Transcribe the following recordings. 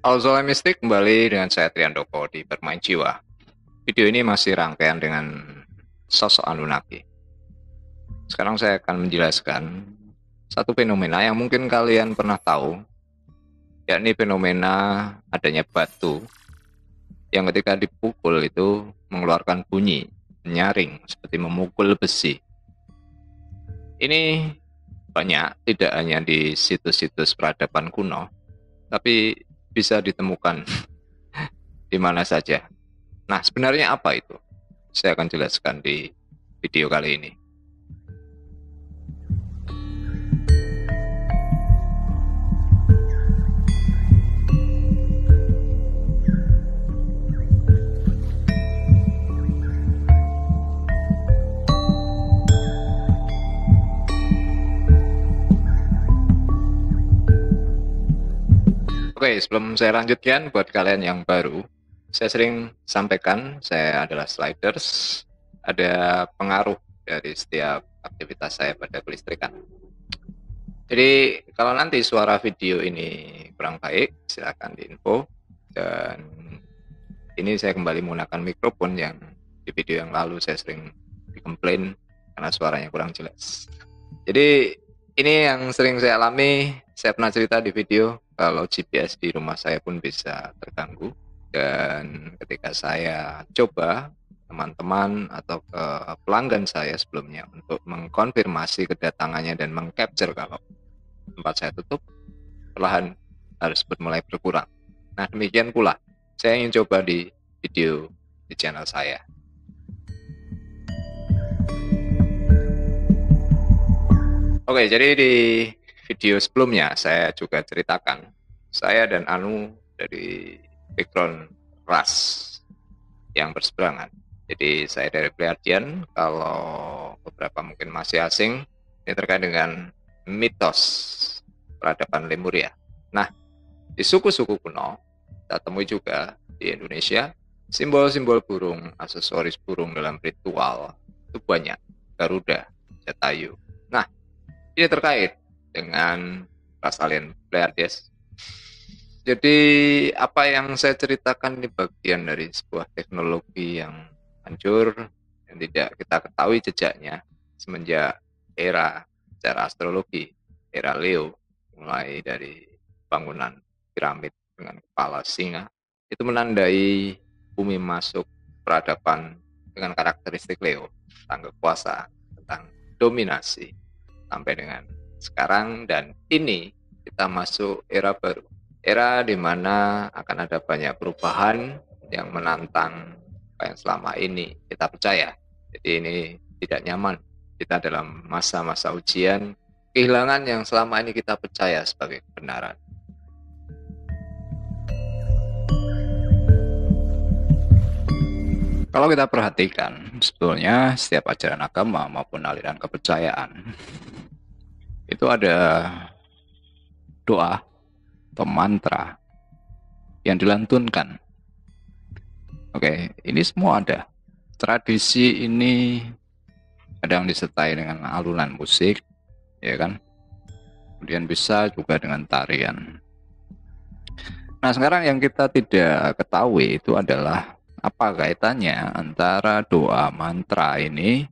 Halo Soal Mistik, kembali dengan saya Triandoko di Bermain Jiwa. Video ini masih rangkaian dengan sosok Anunnaki. Sekarang saya akan menjelaskan satu fenomena yang mungkin kalian pernah tahu, yakni fenomena adanya batu yang ketika dipukul itu mengeluarkan bunyi, menyaring, seperti memukul besi. Ini banyak, tidak hanya di situs-situs peradaban kuno, tapi bisa ditemukan di mana saja. Nah, sebenarnya apa itu? Saya akan jelaskan di video kali ini. Oke, sebelum saya lanjutkan, buat kalian yang baru, saya sering sampaikan, saya adalah sliders, ada pengaruh dari setiap aktivitas saya pada kelistrikan. Jadi, kalau nanti suara video ini kurang baik, silakan diinfo. Dan ini saya kembali menggunakan mikrofon yang di video yang lalu saya sering dikomplain karena suaranya kurang jelas. Jadi, ini yang sering saya alami. Saya pernah cerita di video kalau GPS di rumah saya pun bisa terganggu. Dan ketika saya coba teman-teman atau ke pelanggan saya sebelumnya untuk mengkonfirmasi kedatangannya dan mengcapture kalau tempat saya tutup, perlahan harus mulai berkurang. Nah, demikian pula saya ingin coba di video di channel saya. Oke, jadi di video sebelumnya saya juga ceritakan saya dan Anu dari background ras yang berseberangan. Jadi saya dari Pleiadian, kalau beberapa mungkin masih asing, ini terkait dengan mitos peradaban Lemuria. Nah, di suku-suku kuno, kita temui juga di Indonesia, simbol-simbol burung, aksesoris burung dalam ritual, itu banyak. Garuda, Jatayu. Nah, ini terkait dengan ras alien Pleiades. Jadi apa yang saya ceritakan ini bagian dari sebuah teknologi yang hancur yang tidak kita ketahui jejaknya semenjak era secara astrologi, era Leo, mulai dari bangunan piramid dengan kepala singa, itu menandai bumi masuk peradaban dengan karakteristik Leo, tentang kekuasaan, tentang dominasi, sampai dengan sekarang. Dan ini kita masuk era baru, era di mana akan ada banyak perubahan yang menantang apa yang selama ini kita percaya. Jadi ini tidak nyaman, kita dalam masa-masa ujian, kehilangan yang selama ini kita percaya sebagai kebenaran. Kalau kita perhatikan, sebetulnya setiap ajaran agama maupun aliran kepercayaan itu ada doa atau mantra yang dilantunkan. Oke, ini semua ada. Tradisi ini kadang disertai dengan alunan musik, ya kan? Kemudian bisa juga dengan tarian. Nah, sekarang yang kita tidak ketahui itu adalah apa kaitannya antara doa mantra ini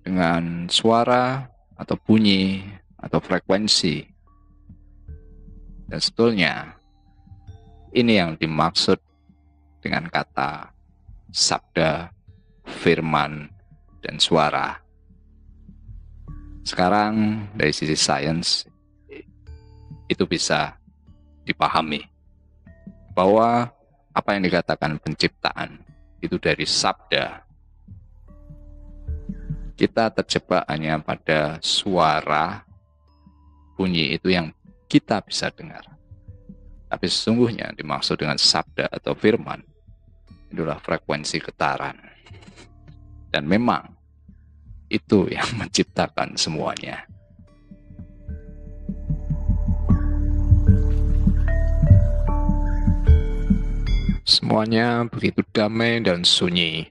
dengan suara atau bunyi atau frekuensi. Dan sebetulnya ini yang dimaksud dengan kata sabda, firman, dan suara. Sekarang dari sisi sains itu bisa dipahami bahwa apa yang dikatakan penciptaan itu dari sabda. Kita terjebak hanya pada suara, bunyi itu yang kita bisa dengar. Tapi sesungguhnya dimaksud dengan sabda atau firman itulah frekuensi getaran. Dan memang itu yang menciptakan semuanya. Semuanya begitu damai dan sunyi,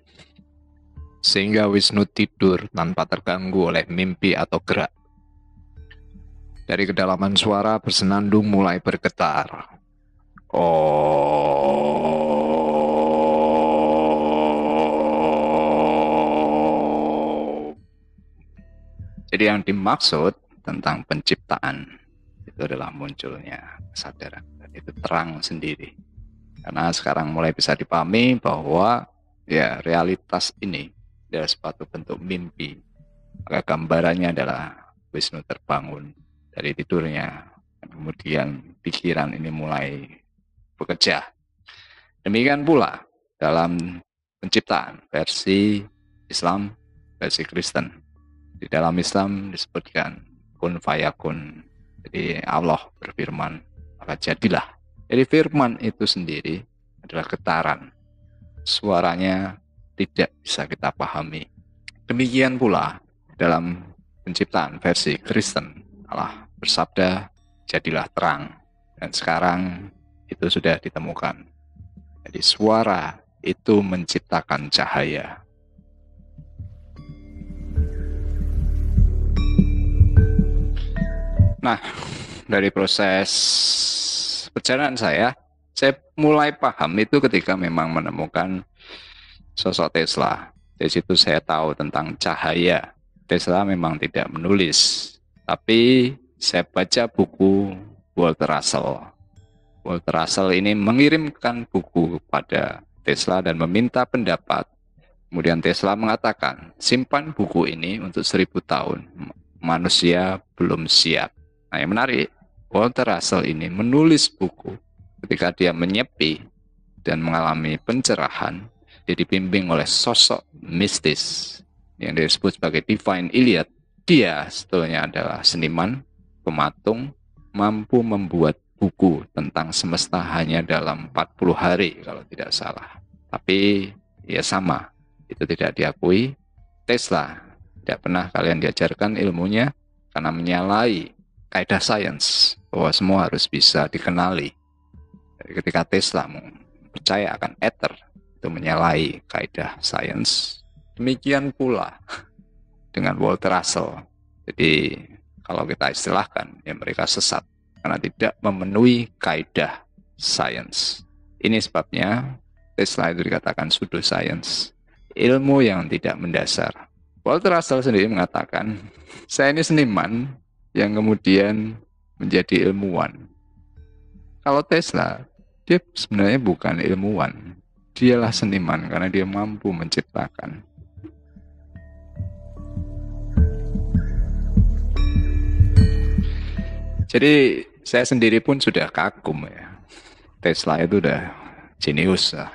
sehingga Wisnu tidur tanpa terganggu oleh mimpi atau gerak. Dari kedalaman suara bersenandung mulai bergetar. Oh. Jadi yang dimaksud tentang penciptaan itu adalah munculnya kesadaran. Dan itu terang sendiri. Karena sekarang mulai bisa dipahami bahwa ya realitas ini adalah suatu bentuk mimpi. Maka gambarannya adalah Wisnu terbangun dari tidurnya. Kemudian pikiran ini mulai bekerja. Demikian pula dalam penciptaan versi Islam, versi Kristen. Di dalam Islam disebutkan kun fayakun. Jadi Allah berfirman, maka jadilah. Jadi firman itu sendiri adalah getaran. Suaranya tidak bisa kita pahami. Demikian pula dalam penciptaan versi Kristen, Allah bersabda, jadilah terang. Dan sekarang itu sudah ditemukan. Jadi suara itu menciptakan cahaya. Nah, dari proses perjalanan saya mulai paham itu ketika memang menemukan sosok Tesla. Dari situ saya tahu tentang cahaya. Tesla memang tidak menulis, tapi saya baca buku Walter Russell. Walter Russell ini mengirimkan buku kepada Tesla dan meminta pendapat. Kemudian Tesla mengatakan, simpan buku ini untuk 1000 tahun. Manusia belum siap. Nah, yang menarik, Walter Russell ini menulis buku ketika dia menyepi dan mengalami pencerahan. Dia dibimbing oleh sosok mistis yang disebut sebagai Divine Iliad. Dia sebetulnya adalah seniman, pematung, mampu membuat buku tentang semesta hanya dalam 40 hari kalau tidak salah. Tapi ya sama, itu tidak diakui. Tesla tidak pernah kalian diajarkan ilmunya karena menyalahi kaidah sains bahwa semua harus bisa dikenali. Jadi ketika Tesla percaya akan ether, itu menyalahi kaidah sains. Demikian pula dengan Walter Russell. Jadi kalau kita istilahkan, ya mereka sesat karena tidak memenuhi kaidah sains. Ini sebabnya Tesla itu dikatakan pseudoscience, ilmu yang tidak mendasar. Walter Russell sendiri mengatakan, saya ini seniman yang kemudian menjadi ilmuwan. Kalau Tesla, dia sebenarnya bukan ilmuwan. Dialah seniman karena dia mampu menciptakan. Jadi saya sendiri pun sudah kagum ya. Tesla itu udah jenius lah.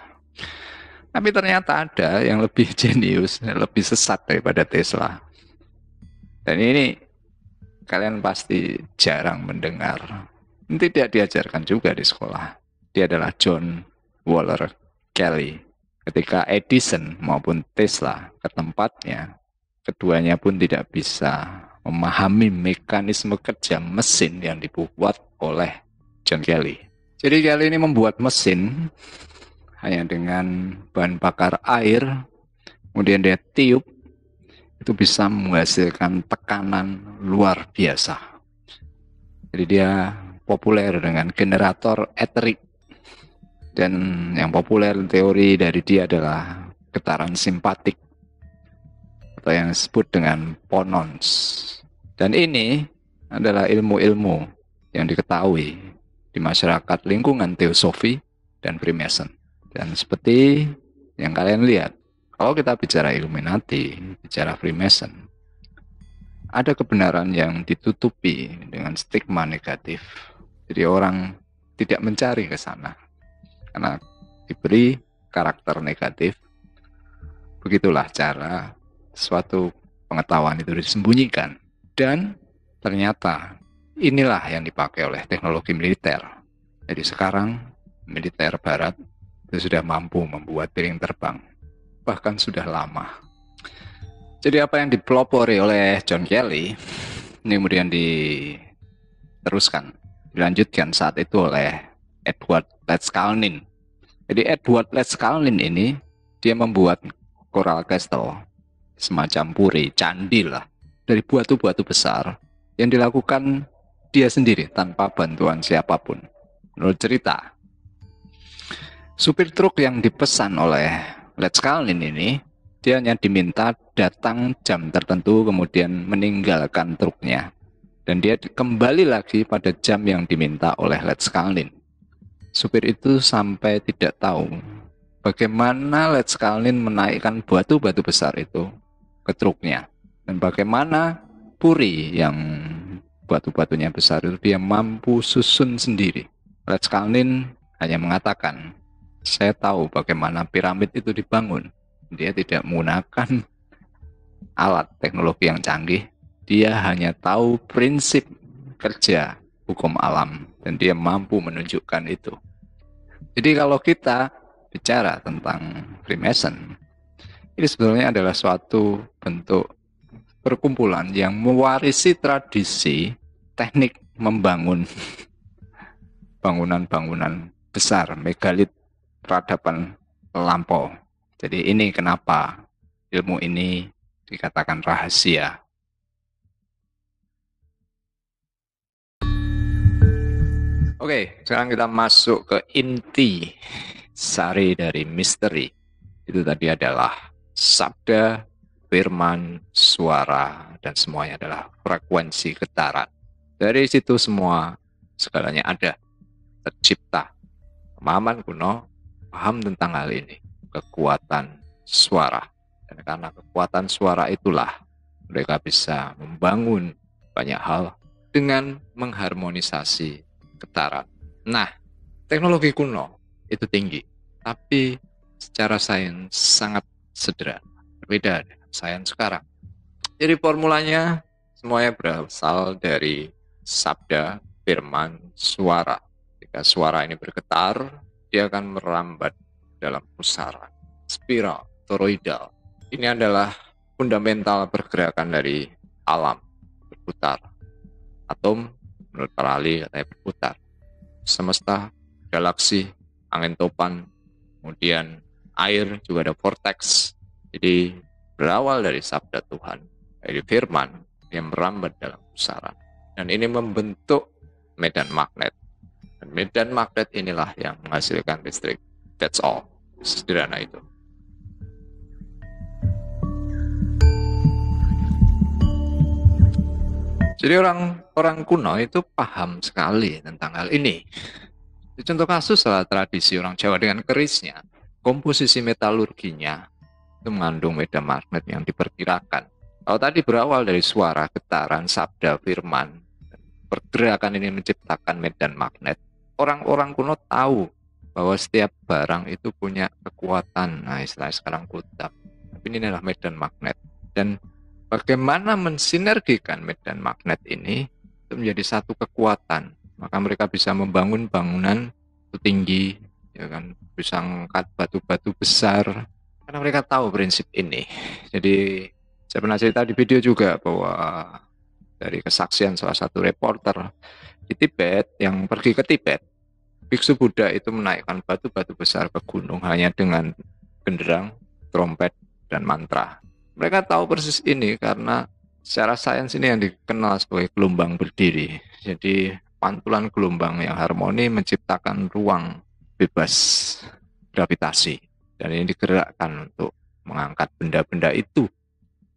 Tapi ternyata ada yang lebih jenius, lebih sesat daripada Tesla. Dan ini kalian pasti jarang mendengar. Tidak diajarkan juga di sekolah. Dia adalah John Waller Kelly. Ketika Edison maupun Tesla ke tempatnya, keduanya pun tidak bisa memahami mekanisme kerja mesin yang dibuat oleh John Kelly. Jadi Kelly ini membuat mesin hanya dengan bahan bakar air, kemudian dia tiup, itu bisa menghasilkan tekanan luar biasa. Jadi dia populer dengan generator eterik. Dan yang populer teori dari dia adalah getaran simpatik atau yang disebut dengan ponons. Dan ini adalah ilmu-ilmu yang diketahui di masyarakat lingkungan teosofi dan Freemason. Dan seperti yang kalian lihat, kalau kita bicara Illuminati, bicara Freemason, ada kebenaran yang ditutupi dengan stigma negatif. Jadi orang tidak mencari ke sana karena diberi karakter negatif. Begitulah cara suatu pengetahuan itu disembunyikan. Dan ternyata inilah yang dipakai oleh teknologi militer. Jadi sekarang militer barat itu sudah mampu membuat piring terbang. Bahkan sudah lama. Jadi apa yang dipelopori oleh John Kelly ini kemudian diteruskan, dilanjutkan saat itu oleh Edward Ledskalnin. Jadi Edward Ledskalnin ini dia membuat coral castle, semacam puri, candi lah, dari batu-batu besar yang dilakukan dia sendiri tanpa bantuan siapapun. Menurut cerita, Supir truk yang dipesan oleh Letchkalnin ini, dia hanya diminta datang jam tertentu kemudian meninggalkan truknya. Dan dia kembali lagi pada jam yang diminta oleh Letchkalnin. Supir itu sampai tidak tahu bagaimana Letchkalnin menaikkan batu-batu besar itu ke truknya. Dan bagaimana Puri yang batu-batunya besar itu dia mampu susun sendiri. Letchkalnin hanya mengatakan, saya tahu bagaimana piramid itu dibangun. Dia tidak menggunakan alat teknologi yang canggih. Dia hanya tahu prinsip kerja hukum alam. Dan dia mampu menunjukkan itu. Jadi kalau kita bicara tentang Freemason, ini sebenarnya adalah suatu bentuk perkumpulan yang mewarisi tradisi teknik membangun bangunan-bangunan besar, megalit peradaban lampau. Jadi ini kenapa ilmu ini dikatakan rahasia. Oke, sekarang kita masuk ke inti sari dari misteri. Itu tadi adalah sabda, firman, suara, dan semuanya adalah frekuensi getaran. Dari situ semua segalanya ada, tercipta. Pemahaman kuno paham tentang hal ini, kekuatan suara. Dan karena kekuatan suara itulah mereka bisa membangun banyak hal dengan mengharmonisasi getaran. Nah, teknologi kuno itu tinggi, tapi secara sains sangat sederhana. Berbeda dengan sains sekarang. Jadi formulanya semuanya berasal dari sabda, firman, suara. Jika suara ini bergetar, dia akan merambat dalam pusaran spiral toroidal. Ini adalah fundamental pergerakan dari alam berputar. Atom menurut para ahli katanya berputar. Semesta, galaksi, angin topan, kemudian air juga ada vortex. Jadi berawal dari sabda Tuhan, dari firman yang merambat dalam pusaran. Dan ini membentuk medan magnet. Dan medan magnet inilah yang menghasilkan listrik. That's all. Sederhana itu. Jadi orang kuno itu paham sekali tentang hal ini. Contoh kasus adalah tradisi orang Jawa dengan kerisnya. Komposisi metalurginya itu mengandung medan magnet yang diperkirakan. Kalau tadi berawal dari suara, getaran, sabda, firman, pergerakan ini menciptakan medan magnet. Orang-orang kuno tahu bahwa setiap barang itu punya kekuatan. Nah, istilah sekarang kutab. Tapi ini adalah medan magnet. Dan bagaimana mensinergikan medan magnet ini itu menjadi satu kekuatan. Maka mereka bisa membangun bangunan itu tinggi, ya kan, bisa angkat batu-batu besar. Karena mereka tahu prinsip ini. Jadi saya pernah cerita di video juga bahwa dari kesaksian salah satu reporter di Tibet yang pergi ke Tibet, biksu Buddha itu menaikkan batu-batu besar ke gunung hanya dengan genderang, trompet, dan mantra. Mereka tahu persis ini karena secara sains ini yang dikenal sebagai gelombang berdiri. Jadi pantulan gelombang yang harmoni menciptakan ruang bebas gravitasi. Dan ini digerakkan untuk mengangkat benda-benda itu.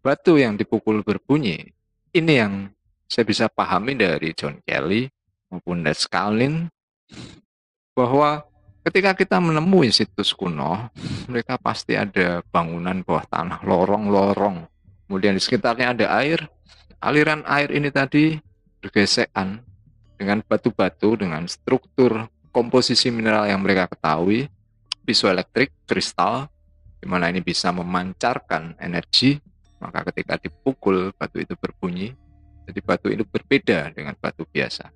Batu yang dipukul berbunyi. Ini yang saya bisa pahami dari John Kelly maupun Letchkalnin, bahwa ketika kita menemui situs kuno, mereka pasti ada bangunan bawah tanah, lorong-lorong. Kemudian di sekitarnya ada air. Aliran air ini tadi bergesekan dengan batu-batu, dengan struktur komposisi mineral yang mereka ketahui, piezoelektrik, kristal, di mana ini bisa memancarkan energi. Maka ketika dipukul, batu itu berbunyi. Jadi batu itu berbeda dengan batu biasa.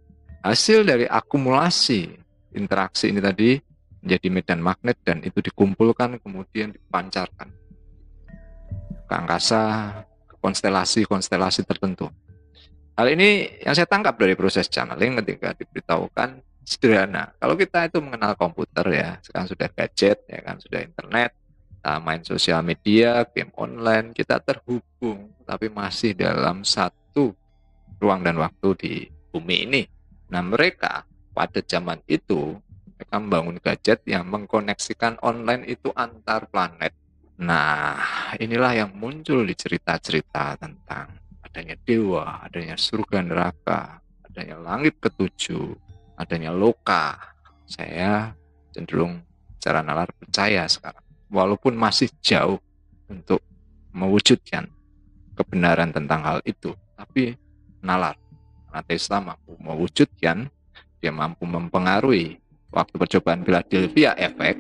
Hasil dari akumulasi interaksi ini tadi menjadi medan magnet dan itu dikumpulkan kemudian dipancarkan ke angkasa, ke konstelasi-konstelasi tertentu. Hal ini yang saya tangkap dari proses channeling ketika diberitahukan sederhana. Kalau kita itu mengenal komputer ya, sekarang sudah gadget, ya kan, sudah internet, kita main sosial media, game online, kita terhubung, tapi masih dalam satu ruang dan waktu di bumi ini. Nah, mereka pada zaman itu Mereka membangun gadget yang mengkoneksikan online itu antar planet. Nah, inilah yang muncul di cerita-cerita tentang adanya dewa, adanya surga neraka, adanya langit ketujuh, adanya loka. Saya cenderung secara nalar percaya sekarang. Walaupun masih jauh untuk mewujudkan kebenaran tentang hal itu, tapi nalar. Karena Tesla mampu mewujudkan, dia mampu mempengaruhi waktu percobaan Philadelphia Effect,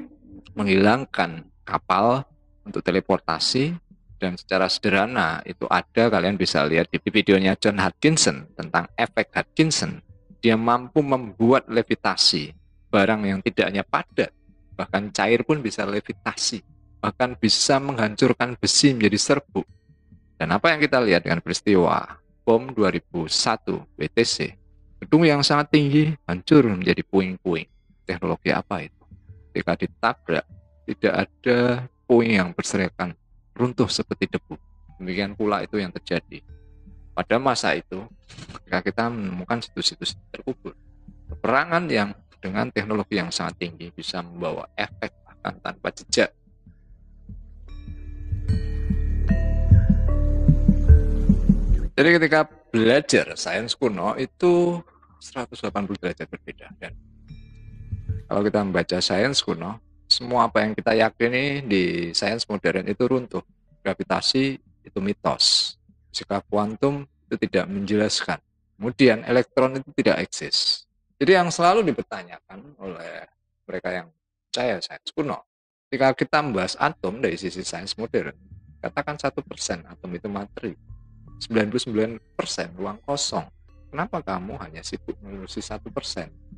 menghilangkan kapal untuk teleportasi, dan secara sederhana itu ada, kalian bisa lihat di videonya John Hodgkinson tentang efek Hodgkinson. Dia mampu membuat levitasi barang yang tidak hanya padat, bahkan cair pun bisa levitasi, bahkan bisa menghancurkan besi menjadi serbuk. Dan apa yang kita lihat dengan peristiwa bom 2001 WTC, gedung yang sangat tinggi hancur menjadi puing-puing. Teknologi apa itu? Ketika ditabrak, tidak ada puing yang berserakan, runtuh seperti debu. Demikian pula itu yang terjadi pada masa itu ketika kita menemukan situs-situs terkubur. Peperangan yang dengan teknologi yang sangat tinggi bisa membawa efek bahkan tanpa jejak. Jadi ketika belajar sains kuno itu 180 derajat berbeda. Dan kalau kita membaca sains kuno, semua apa yang kita yakini di sains modern itu runtuh. Gravitasi itu mitos. Fisika kuantum itu tidak menjelaskan. Kemudian elektron itu tidak eksis. Jadi yang selalu dipertanyakan oleh mereka yang percaya sains kuno, ketika kita membahas atom dari sisi sains modern, katakan 1% atom itu materi, 99% ruang kosong. Kenapa kamu hanya sibuk mengurusi 1%?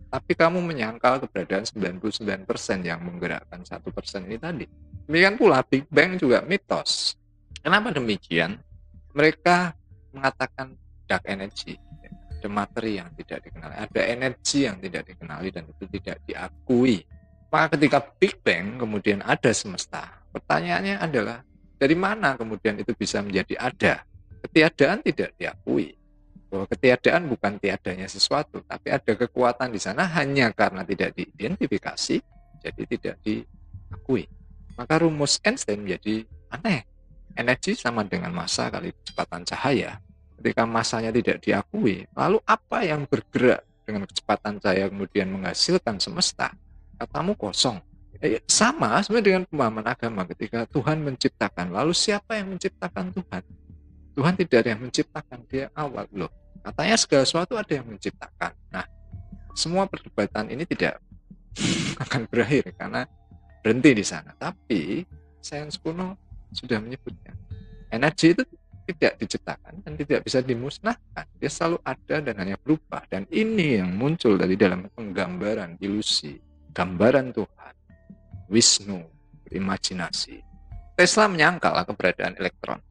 Tapi kamu menyangkal keberadaan 99% yang menggerakkan 1% ini tadi. Demikian pula Big Bang juga mitos. Kenapa demikian? Mereka mengatakan dark energy, ada materi yang tidak dikenali, ada energi yang tidak dikenali dan itu tidak diakui. Maka ketika Big Bang kemudian ada semesta, pertanyaannya adalah dari mana kemudian itu bisa menjadi ada? Ketiadaan tidak diakui. Bahwa ketiadaan bukan tiadanya sesuatu, tapi ada kekuatan di sana hanya karena tidak diidentifikasi, jadi tidak diakui. Maka rumus Einstein menjadi aneh. Energi sama dengan massa kali kecepatan cahaya. Ketika massanya tidak diakui, lalu apa yang bergerak dengan kecepatan cahaya kemudian menghasilkan semesta? Katamu kosong. Sama sebenarnya dengan pemahaman agama ketika Tuhan menciptakan, lalu siapa yang menciptakan Tuhan? Tuhan tidak ada yang menciptakan, dia awal loh. Katanya segala sesuatu ada yang menciptakan. Nah, semua perdebatan ini tidak akan berakhir karena berhenti di sana. Tapi sains kuno sudah menyebutnya. Energi itu tidak diciptakan dan tidak bisa dimusnahkan. Dia selalu ada dan hanya berubah. Dan ini yang muncul dari dalam penggambaran ilusi, gambaran Tuhan, Wisnu, imajinasi. Tesla menyangkal keberadaan elektron.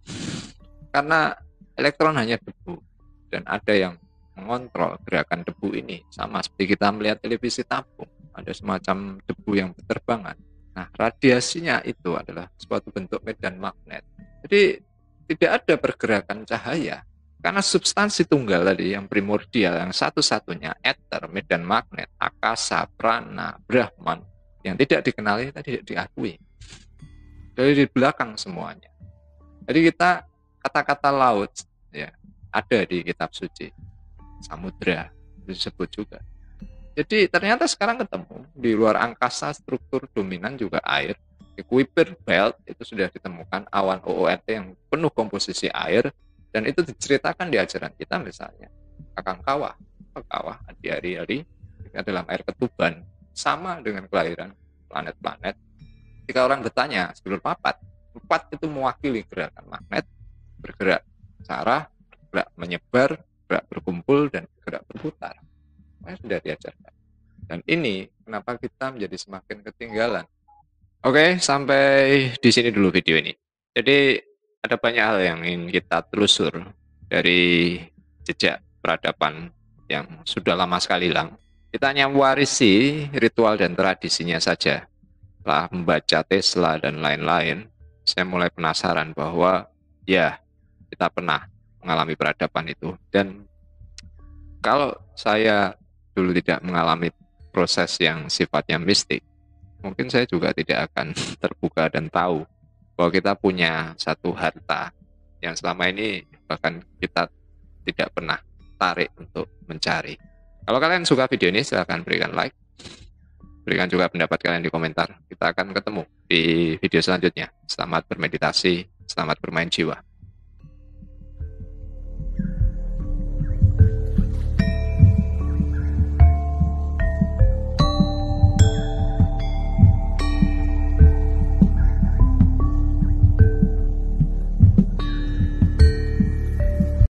Karena elektron hanya debu dan ada yang mengontrol gerakan debu ini. Sama seperti kita melihat televisi tabung, ada semacam debu yang berterbangan. Nah, radiasinya itu adalah suatu bentuk medan magnet. Jadi tidak ada pergerakan cahaya karena substansi tunggal tadi yang primordial, yang satu-satunya ether, medan magnet, akasa, prana, brahman yang tidak dikenali, tidak diakui. Jadi di belakang semuanya. Jadi kita kata-kata laut ya ada di kitab suci, samudra itu disebut juga. Jadi ternyata sekarang ketemu di luar angkasa struktur dominan juga air. Di Kuiper Belt itu sudah ditemukan awan OORT yang penuh komposisi air dan itu diceritakan di ajaran kita misalnya Kakang Kawah di hari-hari dalam air ketuban sama dengan kelahiran planet-planet. Jika orang bertanya sedulur papat itu mewakili gerakan magnet, bergerak searah, bergerak menyebar, bergerak berkumpul, dan bergerak berputar. Sudah diajarkan. Dan ini kenapa kita menjadi semakin ketinggalan. Oke, sampai di sini dulu video ini. Jadi ada banyak hal yang ingin kita telusur dari jejak peradaban yang sudah lama sekali hilang. Kita hanya mewarisi ritual dan tradisinya saja. Setelah membaca Tesla dan lain-lain, saya mulai penasaran bahwa ya, kita pernah mengalami peradaban itu. Dan kalau saya dulu tidak mengalami proses yang sifatnya mistik, mungkin saya juga tidak akan terbuka dan tahu bahwa kita punya satu harta yang selama ini bahkan kita tidak pernah tarik untuk mencari. Kalau kalian suka video ini, silahkan berikan like. Berikan juga pendapat kalian di komentar. Kita akan ketemu di video selanjutnya. Selamat bermeditasi, selamat bermain jiwa.